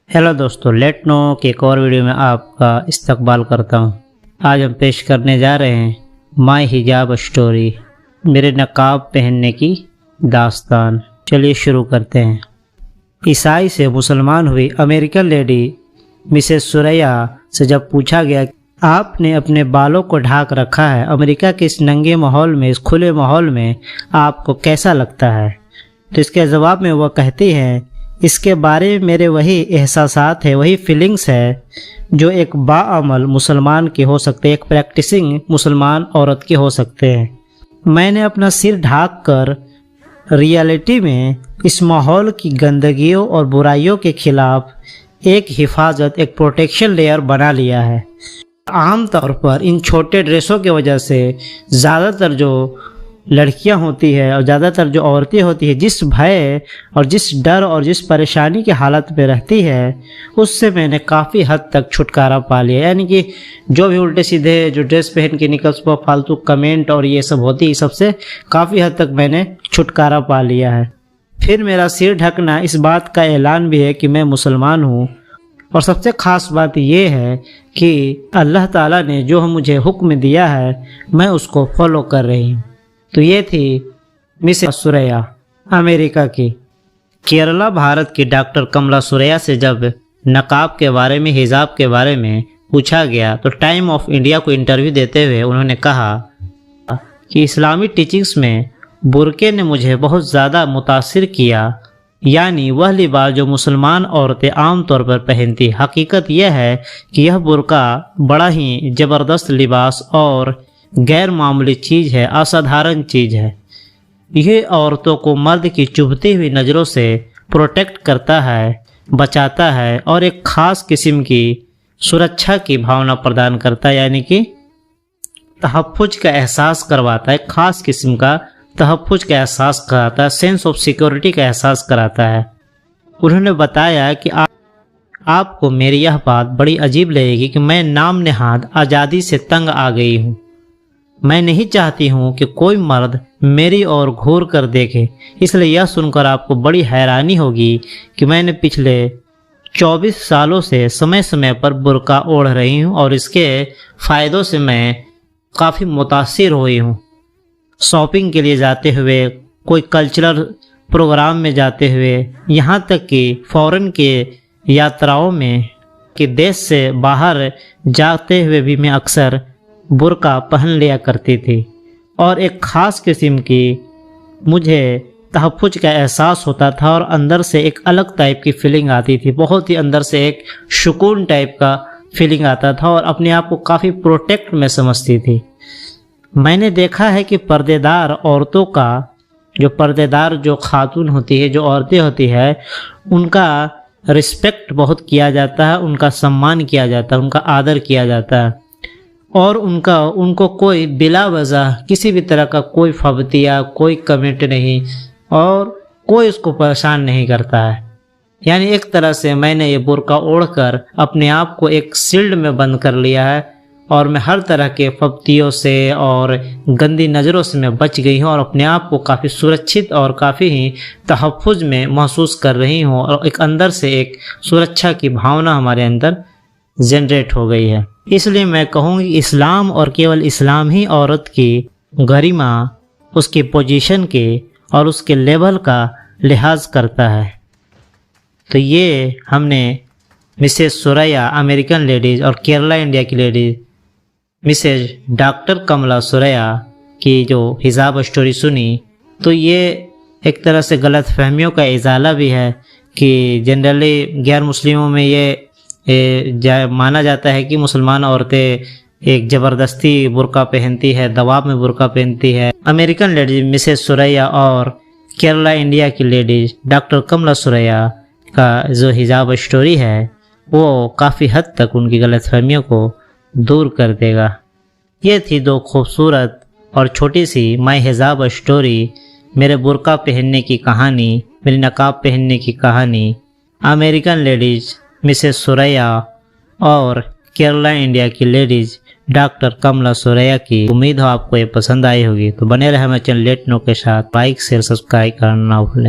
Hello दोस्तों, late no के एक और वीडियो में आपका इस्तकबाल करता हूँ। आज हम पेश करने जा रहे हैं माय हिजाब स्टोरी, मेरे नकाब पहनने की दास्तान। चलिए शुरू करते हैं। ईसाई से मुसलमान हुई अमेरिकन लेडी मिसेस सुरैया से जब पूछा गया आपने अपने बालों को ढाक रखा है, अमेरिका के इस नंगे माहौल में, इस खुले माहौल में आपको कैसा लगता है, तो इसके जवाब में वह कहती है इसके बारे में मेरे वही एहसासात है, वही फीलिंग्स है जो एक बाअमल मुसलमान की हो सकते, एक प्रैक्टिसिंग मुसलमान औरत की हो सकते हैं। मैंने अपना सिर ढाक कर रियलिटी में इस माहौल की गंदगियों और बुराइयों के खिलाफ एक हिफाजत, एक प्रोटेक्शन लेयर बना लिया है। आम तौर पर इन छोटे ड्रेसों की वजह से ज़्यादातर जो लड़कियां होती है और ज़्यादातर जो औरतें होती है, जिस भय और जिस डर और जिस परेशानी की हालत में रहती है, उससे मैंने काफ़ी हद तक छुटकारा पा लिया। यानी कि जो भी उल्टे सीधे जो ड्रेस पहन के निकल सुबह फालतू कमेंट और ये सब होती है, सबसे काफ़ी हद तक मैंने छुटकारा पा लिया है। फिर मेरा सिर ढकना इस बात का ऐलान भी है कि मैं मुसलमान हूँ, और सबसे ख़ास बात ये है कि अल्लाह ताला ने जो मुझे हुक्म दिया है मैं उसको फॉलो कर रही हूँ। तो ये थी मिसेस सुरैया अमेरिका की। केरला भारत की डॉक्टर कमला सुरैया से जब नकाब के बारे में, हिजाब के बारे में पूछा गया तो टाइम ऑफ इंडिया को इंटरव्यू देते हुए उन्होंने कहा कि इस्लामी टीचिंग्स में बुरके ने मुझे बहुत ज़्यादा मुतासिर किया, यानी वह लिबास जो मुसलमान औरतें आम तौर पर पहनती। हकीकत यह है कि यह बुरका बड़ा ही ज़बरदस्त लिबास और गैर मामूली चीज़ है, असाधारण चीज़ है। ये औरतों को मर्द की चुभती हुई नज़रों से प्रोटेक्ट करता है, बचाता है और एक ख़ास किस्म की सुरक्षा की भावना प्रदान करता है, यानी कि तहफ़्फ़ुज़ का एहसास करवाता है, ख़ास किस्म का तहफ़्फ़ुज़ का एहसास कराता है, सेंस ऑफ सिक्योरिटी का एहसास कराता है। उन्होंने बताया कि आपको मेरी यह बात बड़ी अजीब लगेगी कि मैं नाम नेहाद आज़ादी से तंग आ गई हूँ। मैं नहीं चाहती हूँ कि कोई मर्द मेरी ओर घूर कर देखे, इसलिए यह सुनकर आपको बड़ी हैरानी होगी कि मैंने पिछले 24 सालों से समय समय पर बुर्का ओढ़ रही हूँ और इसके फ़ायदों से मैं काफ़ी मुतासिर हुई हूँ। शॉपिंग के लिए जाते हुए, कोई कल्चरल प्रोग्राम में जाते हुए, यहाँ तक कि फ़ॉरेन के यात्राओं में कि देश से बाहर जाते हुए भी मैं अक्सर बुर्का पहन लिया करती थी और एक ख़ास किस्म की मुझे तहफ़्फ़ुज़ का एहसास होता था और अंदर से एक अलग टाइप की फीलिंग आती थी, बहुत ही अंदर से एक सुकून टाइप का फीलिंग आता था और अपने आप को काफ़ी प्रोटेक्ट में समझती थी। मैंने देखा है कि पर्देदार औरतों का, जो पर्देदार जो खातून होती है, जो औरतें होती है, उनका रिस्पेक्ट बहुत किया जाता है, उनका सम्मान किया जाता है, उनका आदर किया जाता है और उनको कोई बिला वजह किसी भी तरह का कोई फबतिया, कोई कमेंट नहीं और कोई उसको परेशान नहीं करता है। यानी एक तरह से मैंने ये बुर्का ओढ़कर अपने आप को एक शील्ड में बंद कर लिया है और मैं हर तरह के फबतियों से और गंदी नज़रों से मैं बच गई हूँ और अपने आप को काफ़ी सुरक्षित और काफ़ी ही तहफ़्फ़ुज़ में महसूस कर रही हूँ और एक अंदर से एक सुरक्षा की भावना हमारे अंदर जनरेट हो गई है। इसलिए मैं कहूँगी इस्लाम और केवल इस्लाम ही औरत की गरिमा, उसकी पोजीशन के और उसके लेवल का लिहाज करता है। तो ये हमने मिसेस सुरैया अमेरिकन लेडीज़ और केरला इंडिया की लेडीज़ मिसेस डॉक्टर कमला सुरैया की जो हिजाब स्टोरी सुनी, तो ये एक तरह से गलत फहमियों का इजाला भी है कि जनरली गैर मुस्लिमों में ये माना जाता है कि मुसलमान औरतें एक ज़बरदस्ती बुर्का पहनती है, दबाव में बुर्का पहनती है। अमेरिकन लेडीज़ मिसेस सुरैया और केरला इंडिया की लेडीज़ डॉक्टर कमला सुरैया का जो हिजाब स्टोरी है वो काफ़ी हद तक उनकी गलतफहमियों को दूर कर देगा। ये थी दो खूबसूरत और छोटी सी माय हिजाब स्टोरी, मेरे बुर्का पहनने की कहानी, मेरी नकाब पहनने की कहानी, अमेरिकन लेडीज़ मिसेस सुरैया और केरला इंडिया की लेडीज़ डॉक्टर कमला सुरैया की। उम्मीद हो आपको ये पसंद आई होगी, तो बने रहे हमारे चैनल लेट नो के साथ। लाइक शेयर सब्सक्राइब करना ना भूलें।